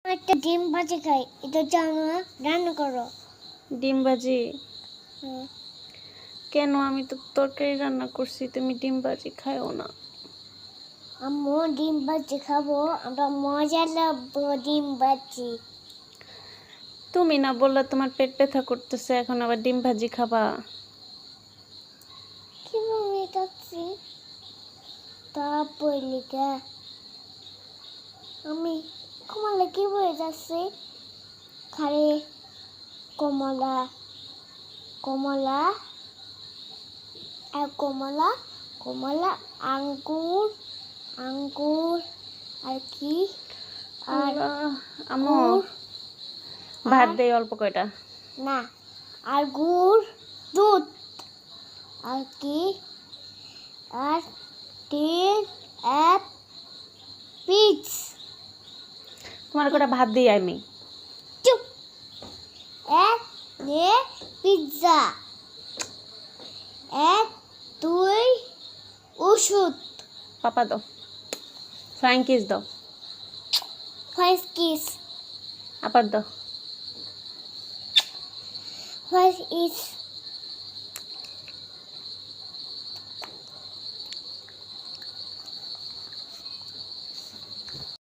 একটা ডিম ভাজি খাই, এটা জানো না? রান্না করো। ডিম ভাজি? হুম। কেন? আমি তো তরকারি রান্না করছি, তুমি ডিম ভাজি খাও না? আম্মু ডিম ভাজি খাবো, আমরা মজা লাগবো ডিম ভাজি। তুমি না বললা তোমার পেট ব্যথা করতেছে, এখন আবার ডিম ভাজি খাবা? কি বলে যাচ্ছি তারপর লিখা আমি কমলা কি বলে যাচ্ছি খালি কমলা কমলা আর কমলা কমলা আঙ্গুর আঙ্গুর আর কি আর আল্লাহ, আম্মু গুড় ভাত আর দেই অল্প কয়টা। না আর গুড় দুধ আর কি আর তেল এক পিচ তোমার কয়টা ভাত দিই আমি। চুপ এক নে পিৎজা এক দুই ওষুধ পাপা দাও, ফ্রাইং কিস দাও, ফার্স্ট কিস আবার দাও। First is